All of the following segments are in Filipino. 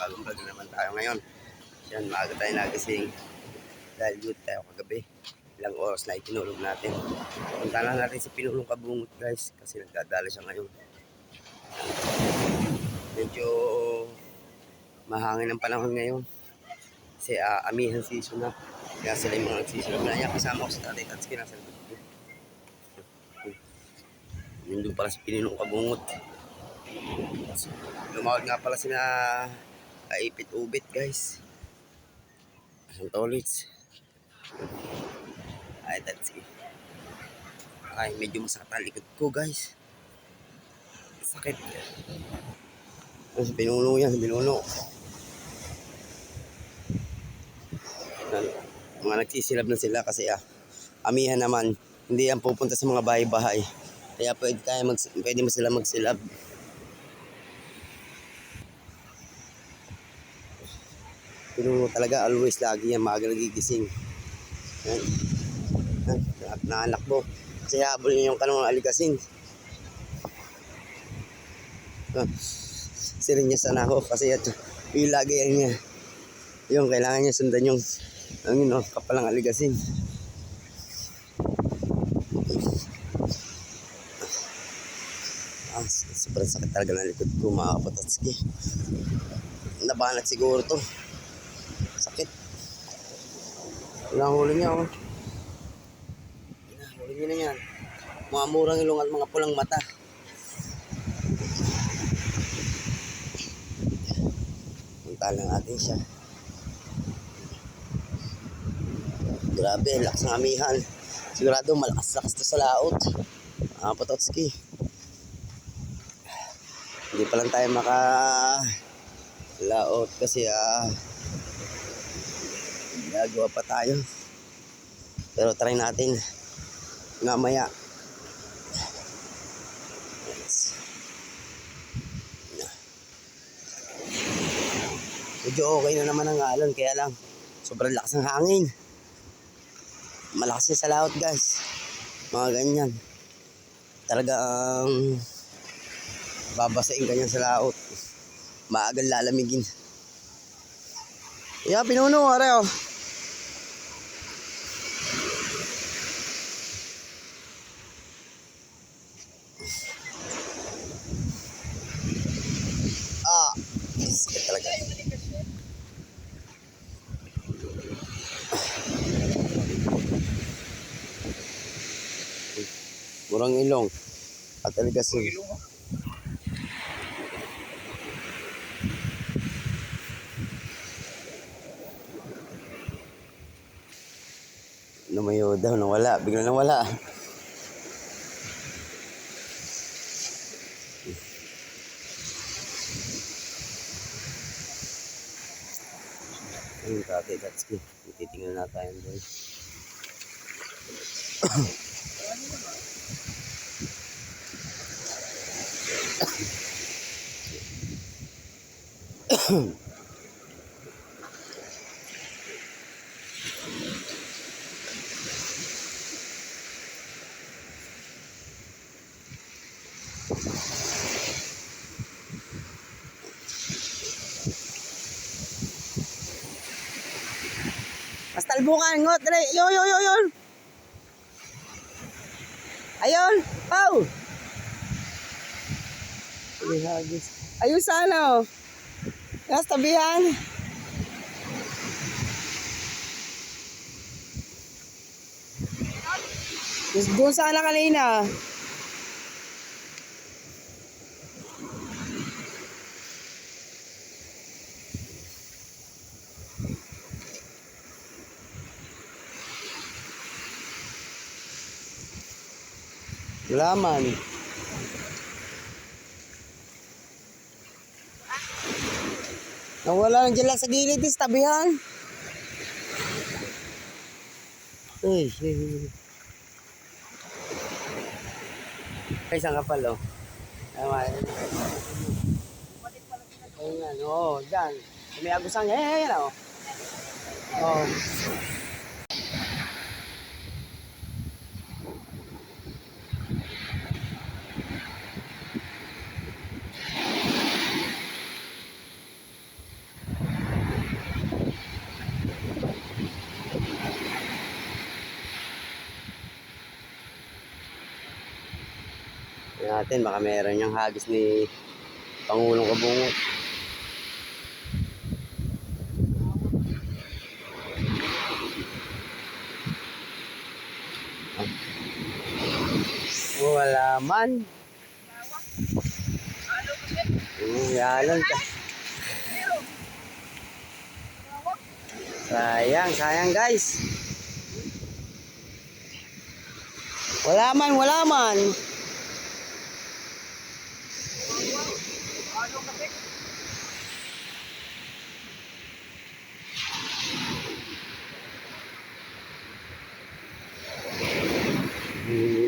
bagong vlog naman tayo ngayon. Yan, maaga tayo nagising dahil good tayo kagabi. Ilang oras na itinulog natin. Punta na natin si Pinulong Kabungot guys kasi nagdadala siya ngayon. Medyo mahangin ang panahon ngayon kasi amihan season na. Kaya sila yung mga nagsisilog na. Yan, kasama ko sa Tatay Tatsuki nasa likod ko. Yun doon pala si Pinulong Kabungot. Lumawad nga pala sila kaipit-ubit guys. Ang tolits. Ay, that's it. Ay, medyo masakit ang likod ko guys. Sakit. Ay, si Pinuno yan, si Pinuno. Mga nagsisilab na sila kasi amihan naman. Hindi yan pupunta sa mga bahay-bahay. Kaya pwede mo sila magsilab. Pinuno talaga, always lagi yan, maaga nagigising. Yan. Naanak mo. Kasi habol niya yung kanong aligasing. Sirinyasan ako kasi yung lagi yan niya. Yung kailangan niya sundan yung kapalang aligasing. Sobrang sakit talaga ng likod ko mga kapatatski. Nabanat siguro to. Sakit. Huli niya oh. Huli niya na yan. Mga murang ilong at mga pulang mata. Punta lang natin siya. Grabe, lakas ng amihan. Sigurado malakas-lakas to sa laot. Pototski. Hindi pa lang tayo laot kasi gagawa pa tayo. Pero try natin mamaya. Medyo okay na naman ang alon, kaya lang sobrang lakas ng hangin. Malakas sa laot guys. Mga ganyan. Talagang babasain ka niyan sa laot. Maagang lalamigin. Yeah, Pinuno, areo. Sakit talaga. Murang ilong. At aligasing. Lumayo daw, nawala. Bigla nawala. Ayun, Tatay Tatsuki. Titingnan na tayo doon. Mas talbukan, ngot, dali. Yun. Ayun, pau. Ayun sana, oh. Nas tabihan. Doon sana kanina. Laman. Nawala lang dyan lang sa gilid, sa tabihan. Ay. Isang kapal, oh. Ayun nga, oo, dyan. May agusan niya, yan, oh. Oh. natin, baka meron yung hagis ni Pangulong Kabungot. Wala man. Yalan ka. Sayang guys. Wala man.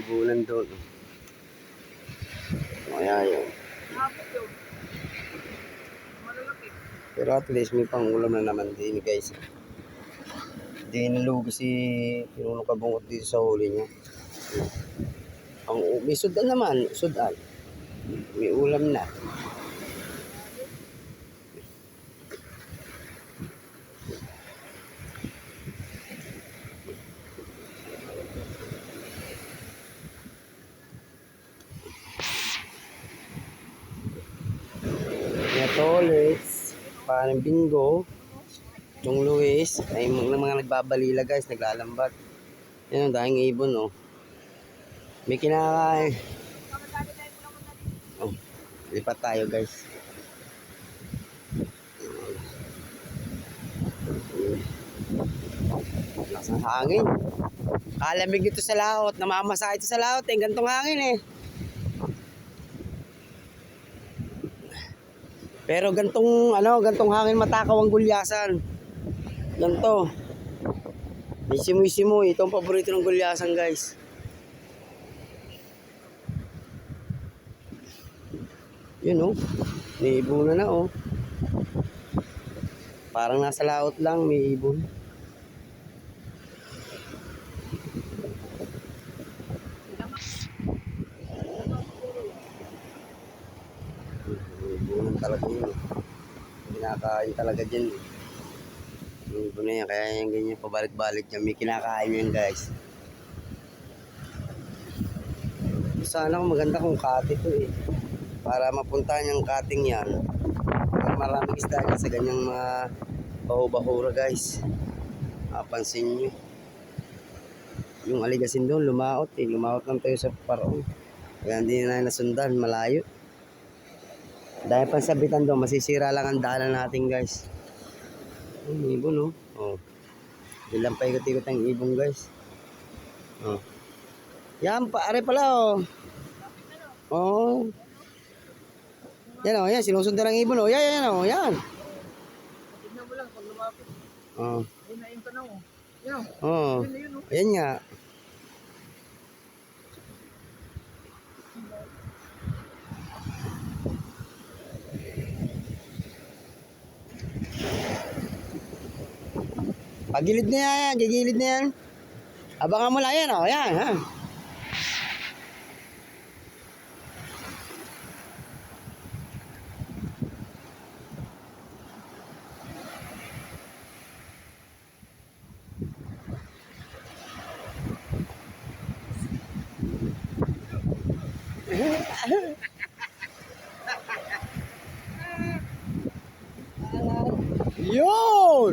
Bulan doon. Ayan yun. Pero at least may pangulam na naman din guys. Hindi nalugo si Pinunong Kabungot dito sa huli niya. May sudan naman, sudan. May ulam na. Toles, parang Bingo, Chong Luis, ay mga nagbabalila guys, naglalambat. Yan ang daing ibon, oh. May kinakain. Oh, lipat tayo guys. Lakas ng hangin. Kalamig ito sa laot, namamasa ito sa laot, gantong hangin eh. Pero gantong hangin matakaw ang gulyasan. Ganto. May simoy-simoy. Ito ang paborito ng gulyasan, guys. Yun, oh. May ibon na oh. Parang nasa laot lang, may ibon. Ibunan talaga yun. Kinakain talaga dyan. Yung ibon na yan, kaya yung ganyan pabalik-balik dyan. May kinakain yan guys. Sana kung maganda kung kati to eh. Para mapuntahan yung kating yan. Maraming isda yan sa ganyang mga baho-bahura guys. Napansin nyo. Yung aligasin doon, lumaot eh. Lumaot lang tayo sa paraon. Kaya hindi na nasundan, malayo. Dahil pansabitan doon, masisira lang ang daanan natin guys. Ibon oh. Oh. Ilang pa ikot-ikot ang ibon guys. Oh. Yan, are pala oh. Oh. Yan oh, yan. Sinusundan ng ibon oh. Yan oh, yan. Tignan mo lang pag lumapit. Oh. Ayun na yung tanaw oh. Yan oh. Oh. Ayan nga. Pagilid na yan, gigilid na yan. Abangan mo lang yan, oh, yan, ha. Yun!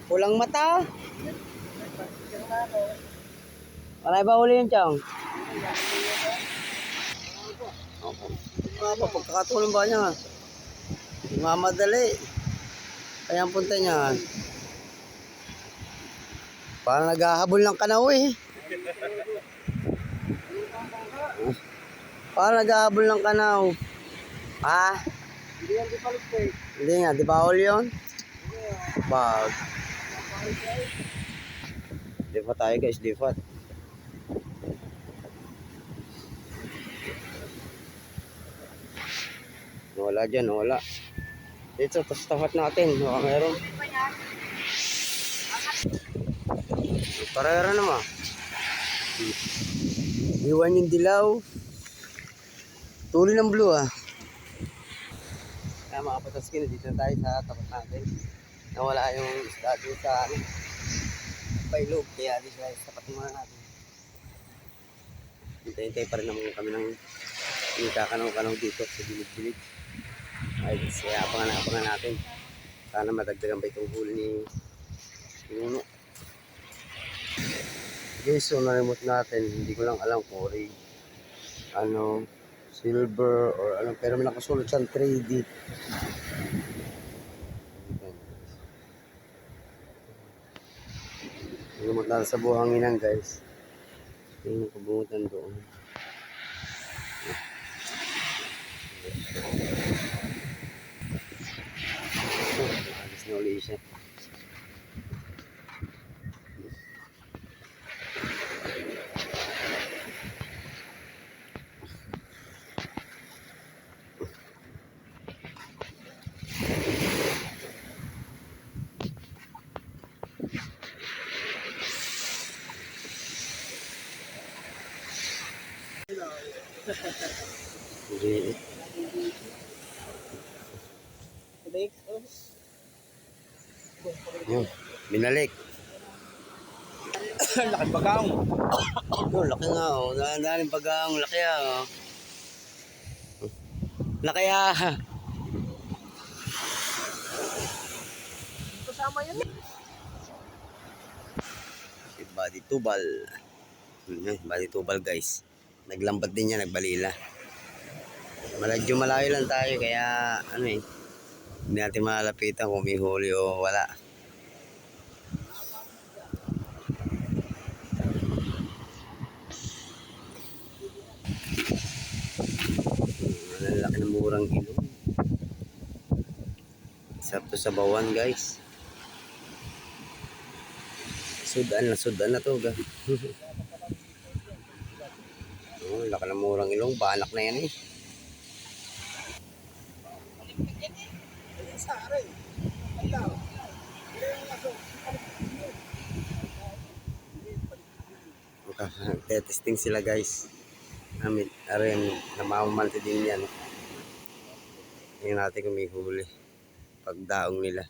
Pulang mata. Malay ba uli yun, Chong? Pagkakatulong ba niya? Mamadali. Kaya ang punta niya. Parang naghahabol ng kanaw eh. Parang naghahabol ng kanaw. Ha? Hindi yan di palit eh. Hindi nga, di bawal yun? Bag. Lipat tayo guys, lipat. Wala dyan, wala. Dito, tapat natin. Baka meron. Parera naman. Iwan yung dilaw. Tuloy ng blue ah. Kaya mga pataskin, dito na tayo sa tapat natin. nawala yung isda doon sa ano, pailog. Kaya di siya tapat muna natin. Hintay-hintay pa rin naman kami ng kakanaw-kanaw dito sa bilid-bilid. Ay, kaya abangan natin. Sana madagdagan ba itong huli ni Nuno. Guys, so na-remote natin. Hindi ko lang alam kung ano, silver or ano. Pero may nakasulat siyang 3D. Remote natin sa buhanginan guys. Yung kabungutan doon. Alis na uli siya. Hindi. Yun, binalik. Laki bagaong. Oh, laki nga oh. Dahan-dahan yung pag-aang. Laki ah. Oh. Laki ah. Kasama yan. Si Body Tubal. Body Tubal guys. Naglambat din niya, nagbalila. Medyo malayo lang tayo kaya ano eh. Hindi natin malalapitan kung may huli o wala. Ang laki ng murang ilong. Sarap to sa bawan guys. Sudan na to ga. Oh, laki ng murang ilong, banak na yan eh. Testing sila guys. Amin, arin namamalti din yan. Tingnan natin kung may huli. Pagdaong nila.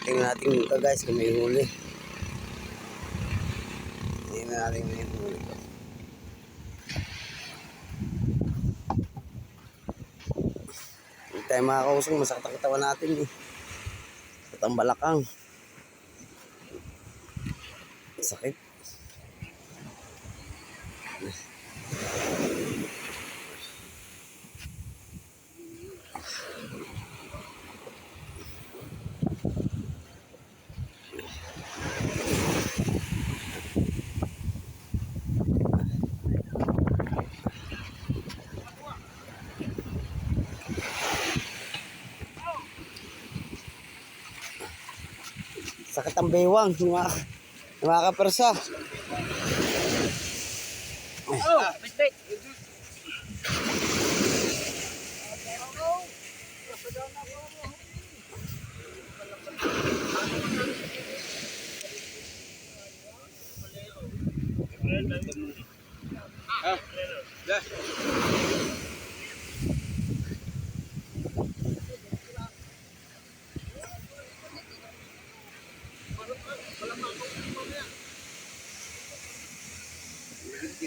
Tingnan natin ito guys kung may huli. Tingnan natin kung may huli. Hindi tayo makakausong, masakit ang katawan natin eh. At ang balakang. Sakit. Sakit ang bewang. Mga kapersa. Oh, wait.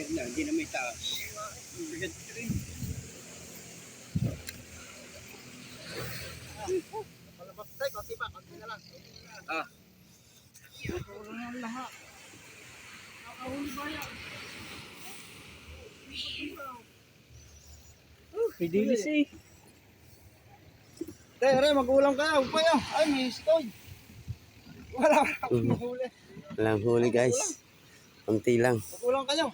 Hindi na may taas. Ah. Pidilis eh. Tere, magulang kayo. Huwag pa yun. Ay, may sikoy. Wala akong huli. Walang huli guys. Kunti lang. Magulang kayo.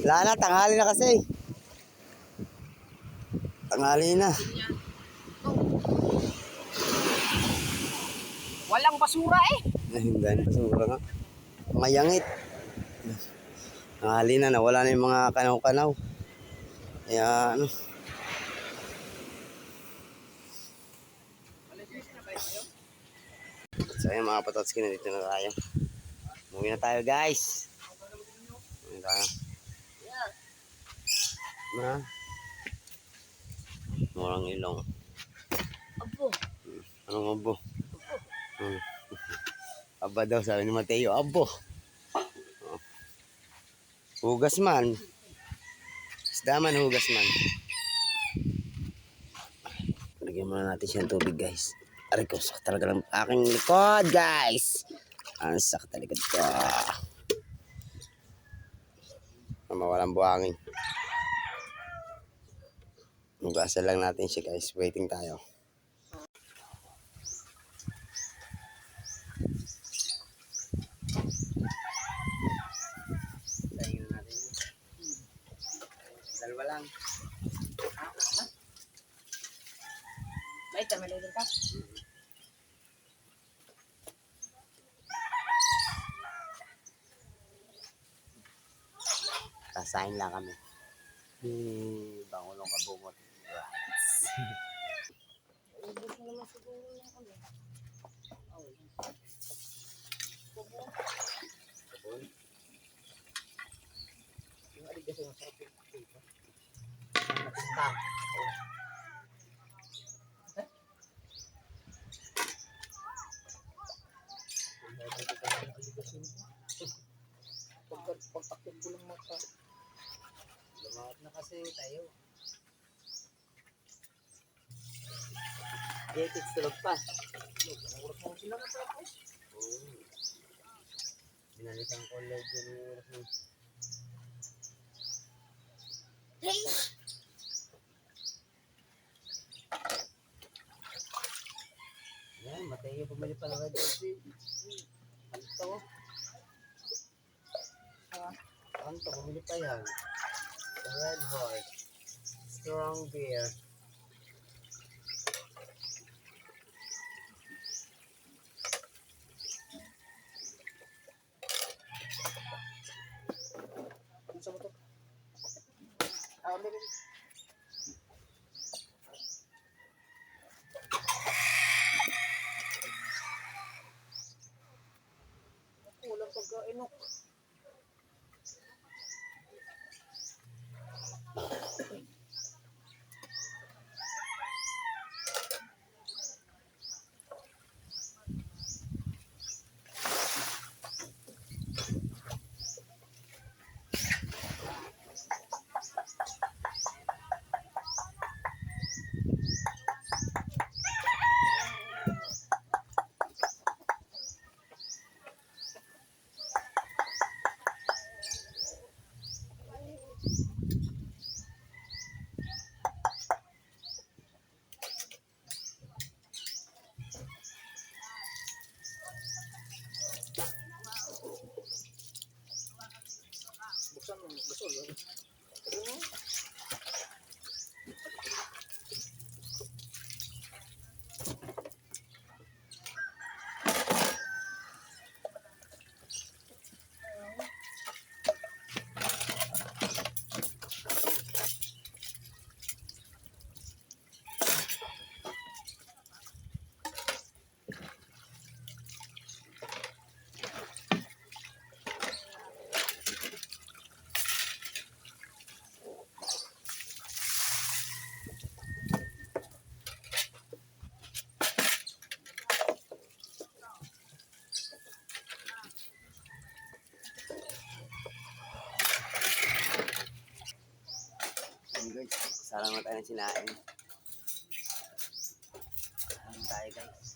Wala na, tanghali na kasi. Tanghali na. Walang basura eh. Dahil basura nga. Mayangit. Tanghali na, nawala na yung mga kanaw-kanaw. Kaya ano. So ayun mga patotski, nandito na tayo. Umuwi na tayo guys. Umuwi tayo. Na. Murang ilong. Anong abo? Aba daw, sabi ni Mateo, abo. Hugas man. Isda man, hugas man. Lagyan muna natin siya ng tubig, guys. Aray ko, sakit talaga ng aking likod, guys. Ang sakit ng likod ko. Mawalang buhangin. Hugasan lang natin siya, guys. Waiting tayo. Tayo na natin. Dalawa lang. May tamalulog ka? Kasain lang kami. Bangulong kabungot. Ubus na naman siguro yung ano. Yung aligas yung sarap yung dito. Nakastak. Pagtakip ko lang mata. Lumakot na kasi tayo. Getix tulog pa. Oras mo sila natapos. Binalikan ko ulit yung oras mo. Yan, Mateo pumili pa ng Red Horse. Anto. Anto, pumili pa yan. The Red Horse. Strong beer. Ano sa mo to? Meron. Kulang pagkain no. Buksan mo, gasol. Guys, salamat tayo ng sinain. Salamat tayo, guys.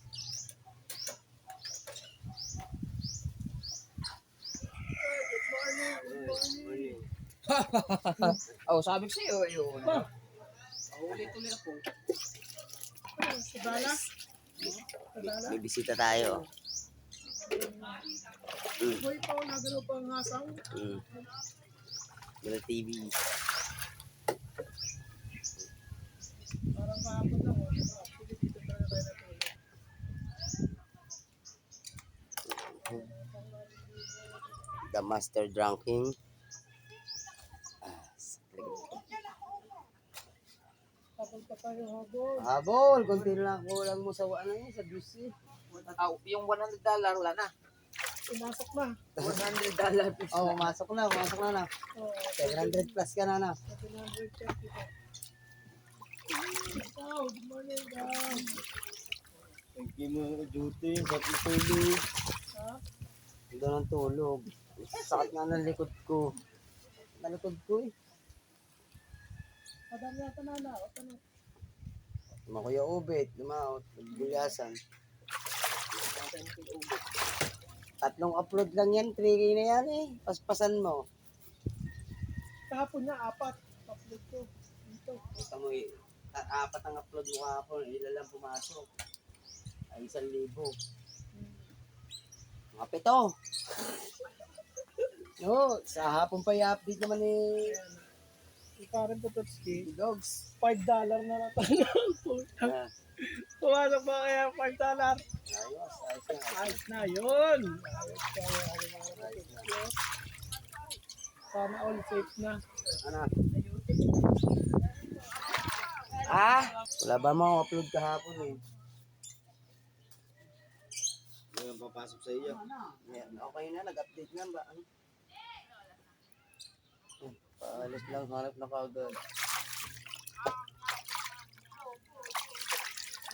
Good morning. Oh, sabi ko sa'yo, yun. Ulit-ulit ako. May bisita tayo. Boy pa, nagano pang hasang. Mula TV. Parang kahapon lang. Actually, dito talaga tayo natulog. The Master Drinking. Papunta tayo habol. Habol, konti lang kulang mo sa ano yun, sa juice. Yung $100 wala na. Pumasok na. $100 plus Oh, na. pumasok na. Oh, 700 plus ka na. 730 pa. Ikaw, good morning, guys. Thank you mga duty. Ba't itulog? Ganda ng tulog. Sakit nga ng likod ko. Nalikod ko eh. Madami yata na. O, tanong. Makuya ubit, lumaot, nagbuyasan. Tatlong upload lang yan, 3K na yan eh. Paspasan mo. Kahapon niya, 4. Upload ko. Dito. Basta mo eh, 4 ang upload mo kahapon, ilan lang pumasok. Ay 1,000. Mga 7. No, sa hapon pa i-update naman eh. Parang Pototski. Dogs. $5 na natanong. Ah, Pumasok ba kaya $5? ayos, ayos yan. Ayos na yun. Sana all safe na. Ano? Ah, wala ba mo upload kahapon eh. Ngayon papasok sa iyo. Yan, okay na, nag-update na ba? Ano? Paalis lang, hanap na kagad.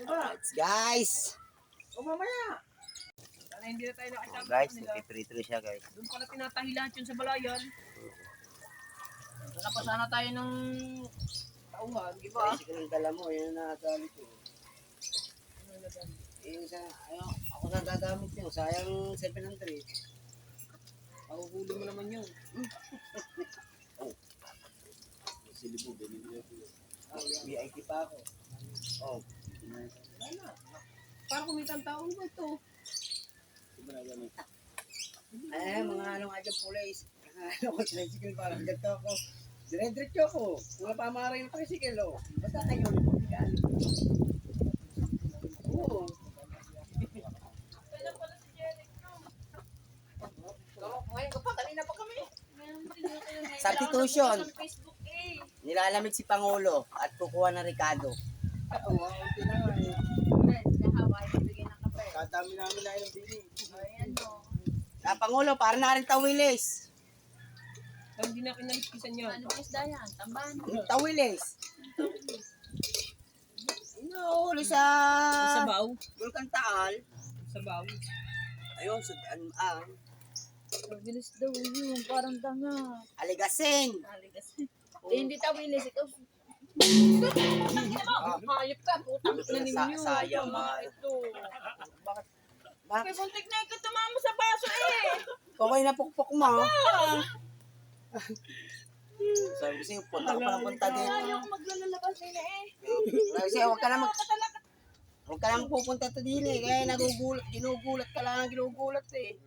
Alright, guys! O mamaya. Sana hindi na tayo nakasama Guys, nila. nagpipritri siya guys. Doon pala tinatahi lahat yun sa balayan. Wala pa sana tayo ng tauhan, di ba? Kasi kung dala mo, yun na nagamit ko. Yung sa, ayun, ako na gagamit yun. Sayang 700. Mahuhuli mo naman yun. Silibo, binili ko. VIP pa ako. Oh. Wala na. Para kumitang taon ba ito? Ay, mga ano nga dyan police. Ano ko, tricycle parang ganito ako. Diretso ako. Mga pamaray ng tricycle, oh. Basta kayo, yan. Oo. Ngayon ka pa, kanina pa kami. Substitution. Nilalamig si Pangulo at kukuha ng Ricardo. Oo, okay na nga eh. Kadami namin na yung bili. Ah, Pangulo, para na rin tawilis. Hindi na kinalikisan yun. Ano ba isda yan? Tamban? Tawilis. Inuuli sa... Sa baw. Bulkan Taal. Sa baw. Ayun, sa Mabilis daw yun. Parang danga. Aligasin. Hindi tawilis. Ikaw. Hayop ka. Putang na ninyo. Sayang Ito, mga... ito. Bakit? Buntik na ikaw tumama sa baso eh. Okay na pukpok mo. Sabi ko sa'yo, punta ka pa ng punta dito. Ayaw ko maglalabas nila eh. Sabi ko sa'yo, huwag ka lang pupunta to din eh. Kaya ginugulat ka lang, ginugulat eh.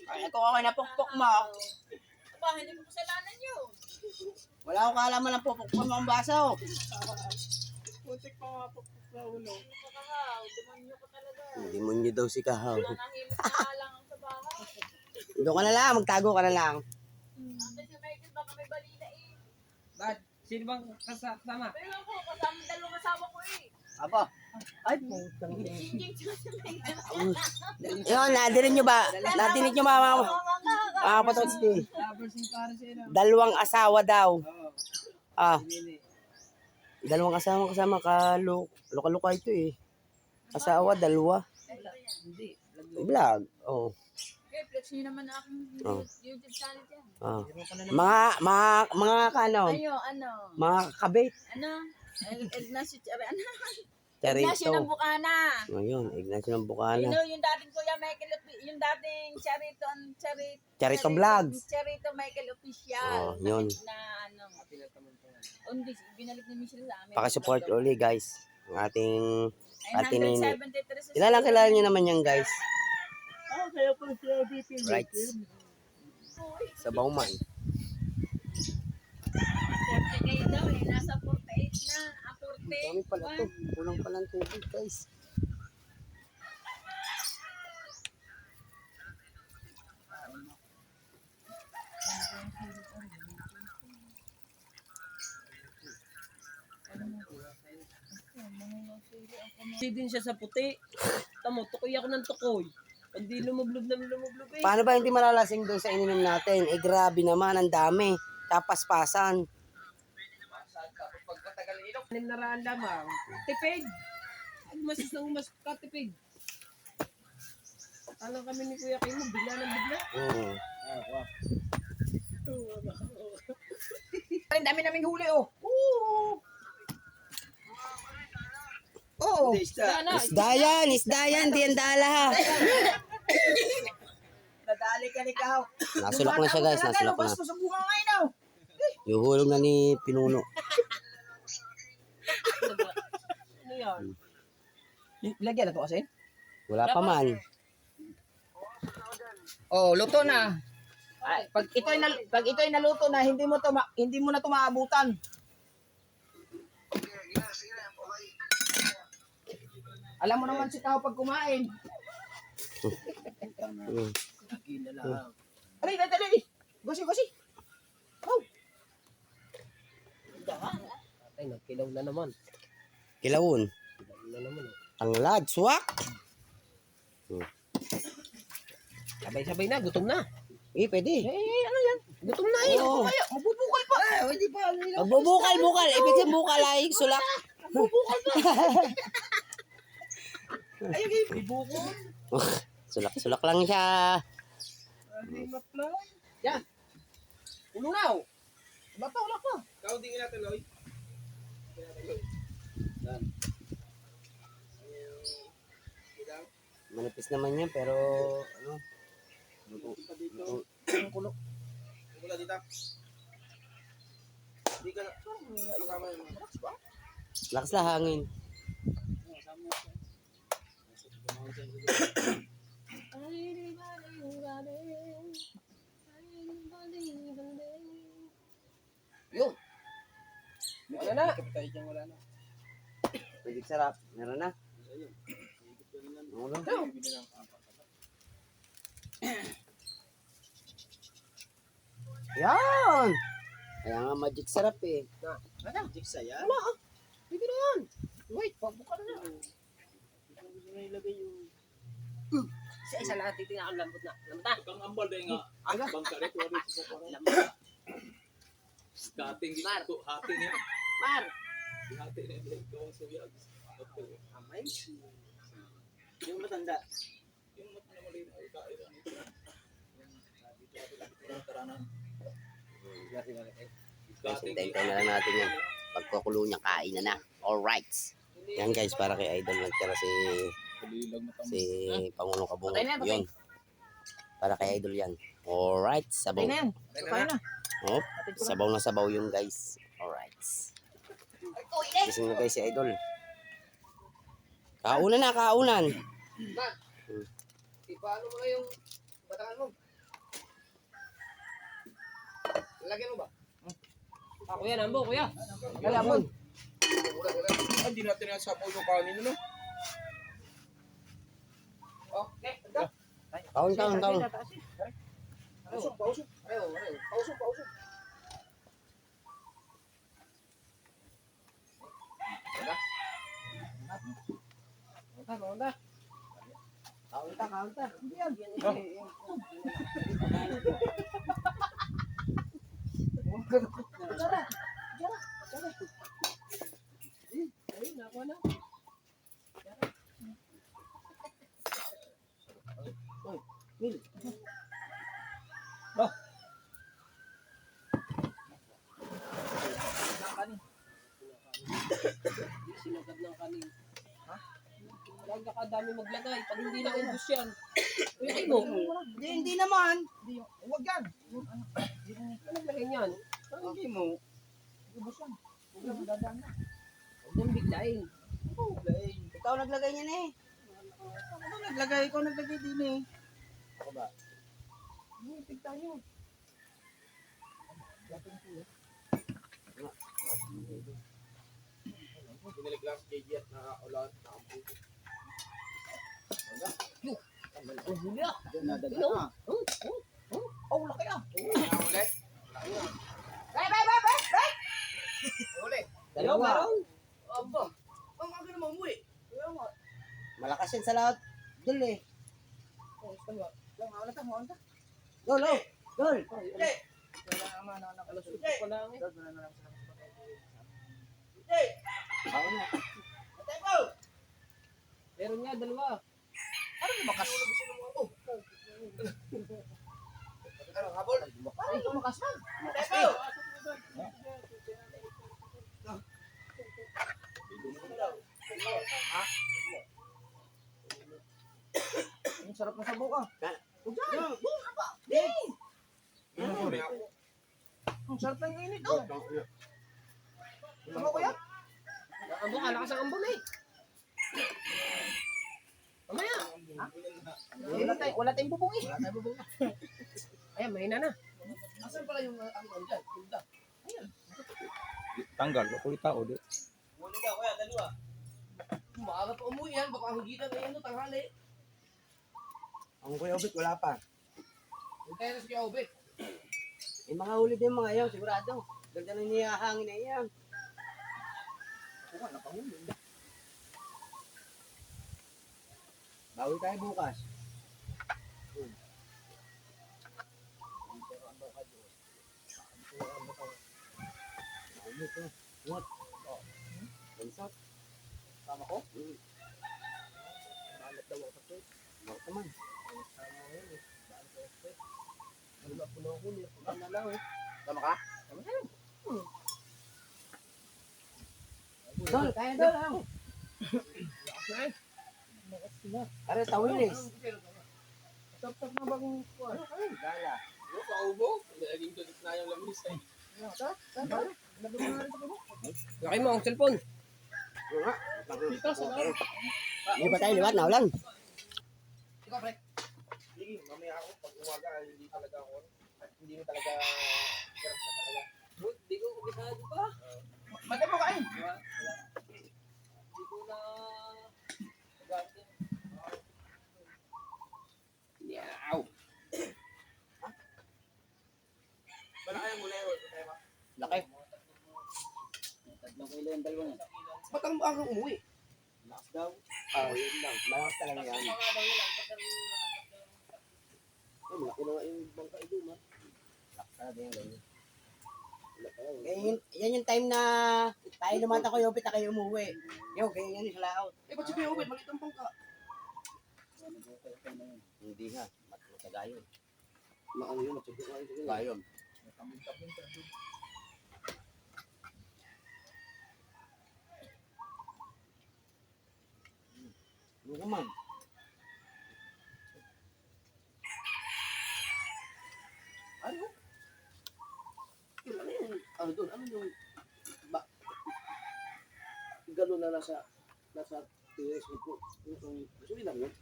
Kaya kung okay na pukpok mo, Aba, hindi ko kasalanan yun. wala akong kaalaman ng pukpok mo ang baso. Putik pa nga po sa ulo. Kakahaw, demonyo ko talaga. Demonyo daw si Kahaw. Nanahimik na lang ang sa bahay. Doon ka na lang, magtago ka na lang. Nandun si Michael, baka may balita eh. Bad. Sino bang kasama? Pero ako, kasama yung dalawang asawa ko eh. Aba, Ay, putang ina. Jinx mo si Michael. yun, nadinig nyo ba? Nadinig nyo ba mga patotski? Lovers in Paris eh. No? 2 asawa daw. Oo. Ah, Hindi. 2 asawa kasama luka-luka ito eh. Asawa, 2. Hindi. Vlog. Oh. Okay, flex nyo naman aking Oh. YouTube channel dyan. Ah. Meron ka na naman. Mga ano, Ano? mga kabit. Ano? Ignacio Charana. Charito. Ignacio ng Bukana. Ngayon, Ignacio ng Bukana. Yung dating Kuya Michael, yung dating Charito Vlogs. Charito Michael Official. Oh, yun. Na ano, undi, binalik ni Michelle sa amin. Pakisupport ulit guys. Ang ating Ate Nini. 973 Kilala nyo naman yan guys. Ah, kaya pala siya BP. Right. Sa Bauman. 48 daw eh, nasa 48 na. Ah, Dami pala to. Kulang pala ng tubig guys. Hindi din siya sa puti. Tamo, tukoy ako ng tukoy. Hindi lumublob eh. Paano ba hindi malalasing doon sa ininom natin? Eh grabe naman, ang dami. Tapaspasan. Pagpatagal ilok. 6 na raan lamang. Tipid. mas katipig. Alam kami ni Kuya Kim, bigla ng bigla. Oo. Ang dami naming huli, oh. Oo. Oo. Isda yan, di yan dala. Nadali ka ni Kao. Nasulak na siya guys, nasulak na. Basta sa bunga ngayon, oh. Yuhulog na ni Pinuno. Ano yan? Lagyan na to kasi? Wala pa man. Oh, luto na. Ay, pag ito ay naluto na, hindi mo na to maabutan. Alam mo naman si Tao pag kumain. Aray, dali. Gosi. Oh. Ay, nagkilaw na naman. Kilawon. Tanglad, swak. Sabay-sabay na, gutom na. Pwede. Ano yan? Gutom na eh. Oo. Kaya, mabubukal pa. Hindi pa. Magbubukal. Ibig sabihin bukal ay sulak. Mabubukal pa. Ayun, ibukol. Sulak lang siya. Himap lang. Yan. Ulunaw. Wala pa. Ikaw di natin, Loy. Manipis naman yan pero ano? Ang kulo. Wala dito. Hindi ka na. Kasama yun. Lakas na hangin. Yun. Wala na. Wala na. Pwede sarap. Meron na. Ulo. Yan! Kaya nga magic sarap eh. Ano? Jigsa yan. Wala ah. Pwede na yan. Wait, pabuka na. Ilagay yung... Sa isa lahat titingnan ang lambot na. Lambot na. Kang ambal dahil nga Aga. bangkaret wala sa parang Lambot. dating Mar. dito hati niya. Mar. Hati niya dito ang suyag. Amay. Yung matanda. Yung mat na mali na kain ang ito. Yung taranan. Guys, hintayin na lang natin yan. Pagkakulo niya, kain na. Alright. Yan guys, para kay Idol nagtira si Pangulong Kabungo. Patay na, patay. Yun. Para kay Idol yan. Alright, sabaw. Patay na yan. Patay na. Oh, sabaw na sabaw yung guys. Alright. Gising na guys si Idol. Kaunan na, kaunan. Mar. Ipaano mo na yung batangan mo? Lagyan mo ba? Ah, kuya, nambo, kuya. Lalabon. Hindi natin yan sa pulo kanin, no? Okay, ito. Kaun. Pausok. Ayaw. Pausok. Kaunta. Hindi yan. Jara. Ayun, nakuha na. Sinagad ng kanin. Ha? Lagi ka dami maglagay. Pag hindi na ubus yan. Uy, mo. Hindi naman. Huwag yan. Ano naglagay niyan? Hindi mo. Ubus yan. Huwag nang biglayin. Ikaw naglagay niya na eh. Ako naglagay. Ikaw naglagay din eh. Ako ba? Tig tayo. Binilig lang si JJ at nakaulan. Ang huli ah. Nadaga Hello? na. Oh, laki ah. Ulit. Ulit. Dalawa. Aba. Ang aga naman mo eh. Malakas yan sa lahat. Dul eh. Dol. Wala naman na nakalusot ko lang eh. Meron nga, dalawa. Ano lumakas? Ano, habol? Ay, lumakas man. Teko! Ang sarap na sabaw ka. Ang sarap ng init, oh. Sabaw ko yan. Ambon, alakas ang ambon eh. Mamaya. Wala tayong bubong eh. Ayan, mahina na. Asan pala yung ang dyan? Tulda. Tanggal, kulit tao di. Muli ka, kuya, dalawa. Maaga pa umuwi yan, baka hugitan na yan, tanghali. Ang Kuya Obit, wala pa. Hintayin na si Kuya Obet. Yung mga huli din mga yan, sigurado. Ganda na niyahangin na yan. Bawi tayo bukas. What? Bansot. Tama ko? Balat daw ako to. Bakit naman? Tama ka? Dol, kaya dol. Are tawilis. Tap-tap na bagong kuwan. Gala. Ano ka ubo? Laging tulit na yung lamis eh. Laki mo ang cellphone. Hindi ba tayo liwat na ulan? Ikaw, pre. Sige, mamaya ako pag umaga hindi talaga ako. Hindi mo talaga hirap na talaga. Hindi ko kumisado pa. Matay mo kain. Hindi ko na... Yaw. Bala kayang muli. Laki. Tatlong kilo yung dalawa niya. Ba't ang bagang umuwi? Lakas daw. Ah, yun lang. Malakas talaga yan. Ay, malaki na nga yung bangka ito, ma. Lakas talaga yan. Ganyan. Yan yung time na tayo lumata ko yung na kayo umuwi. Yo, ganyan yan sa laot. Eh, ba't si Kuya Obet? Maliit ang bangka. Hindi nga. Matagayon. Maano yun, matsagot nga yun. Gayon. Ano ka man? Ano? Yun, ano yun? Ano doon? Ano yung... Ba? Gano'n na nasa T-Rex mo. Yung gusto lang yun?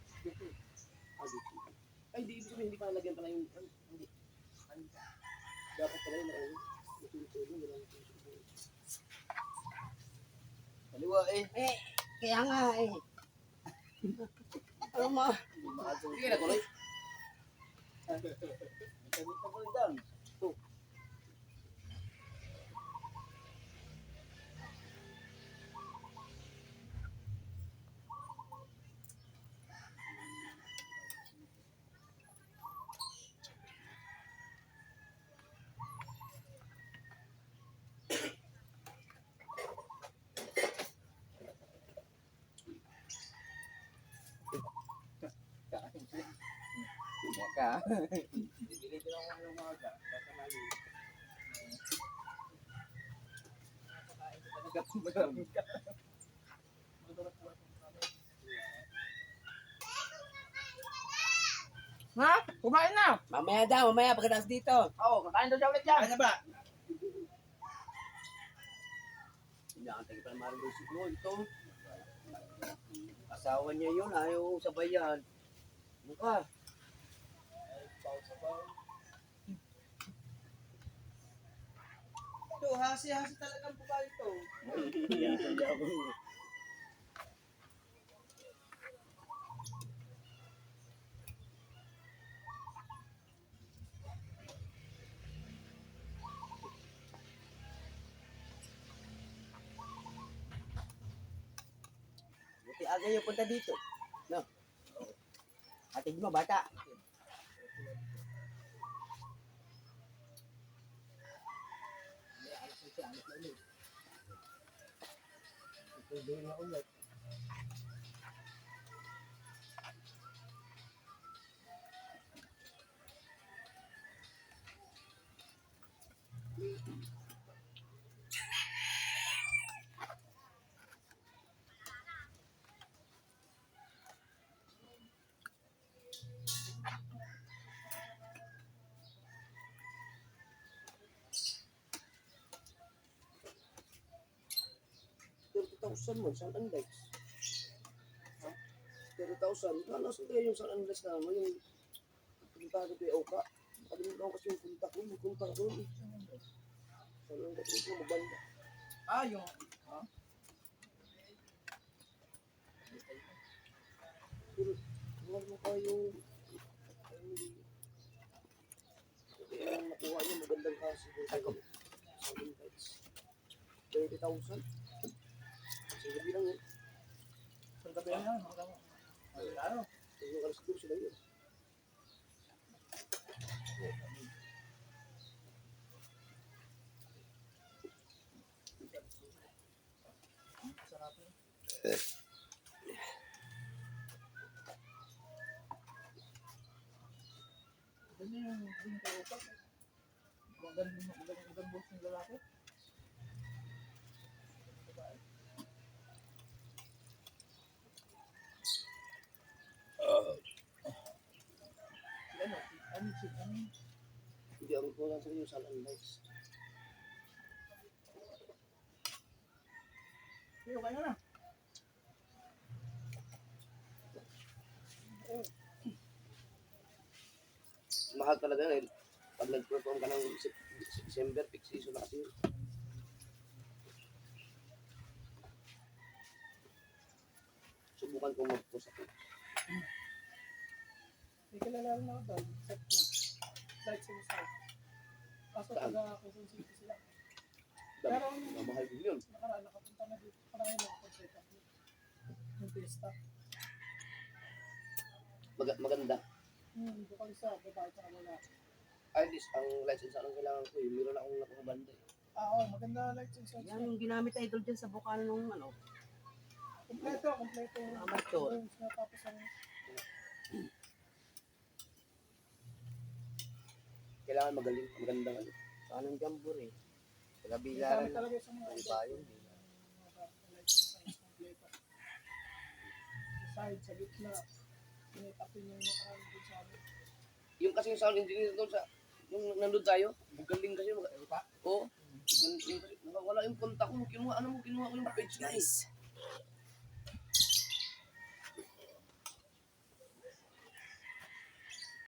Ay, di ibig sabihin, hindi pa nalagyan pala yung... Hindi. Dapat pala yun, ano? Kaliwa eh. Kaya nga eh. Ano ma? Sige na, tuloy. Sabi ka tuloy down. Ka. Dilitin ako ng mga ga. Ha? Kumain na. Mamaya daw, mamaya pagkatapos dito. Oo, kakain daw siya ulit yan. Ano ba? Hindi ang tagi pa naman rin siguro ito. Asawa niya yun, ayaw sabayan. Mukha. Ito, hasi-hasi talagang babae ito. Buti aga yung punta dito. No? Atid mo, bata. 30,000 man, San Andes. 30,000. Nasa kayo yung San Andres na mo, yung punta ko kay Oka. Nakalimutan ko kasi yung punta ko, magpunta ko doon. San Andres, ito maganda. Ah, yung... Pero, huwag mo kayo, kaya yung nakuha niya, magandang kasi. San Andres. 30,000. Sige, bilang yun. Sa gabi yan, ano? Yung alas 2 sila yun. Sarap yun. Ganyan yung din kayo pa. Magandang boss ng lalaki. Ano? Hindi ako ko lang sa inyo San Andres. Pero kaya na. Mahal talaga yun. Pag nag-perform ka ng December, peak season na kasi yun. Subukan kong mag-post ako. May kilala rin ako doon. Set na. Lights in the sky. Kaso Saan? taga Quezon City sila. Dami. Pero Mahal din yun. nakaraan nakapunta na dito. Parang yun ako set up. Yung pista. Maganda. Bukal sa babae sa kanila. At least, ang license ang kailangan ko eh. Meron akong nakakabanda eh. Oo, maganda lights in the sky. Yan yung ginamit idol dyan sa bukal nung ano. Kompleto. Amateur. Tapos ang Kailangan magaling, magandang ano. Saan ang jambor eh. Taga gamit Bilaran na. talaga sa mga Ano ba yun? lights in the sky kompleto. Sa side, sa gitna. Pinitapin yung nakaraan dun sa amin. Yung kasing sound engineer doon sa, yung nandun tayo, magaling kasi. Oo. Magaling kasi. Nakawala yung kontak ko. Kinuha ko yung page na eh. Guys,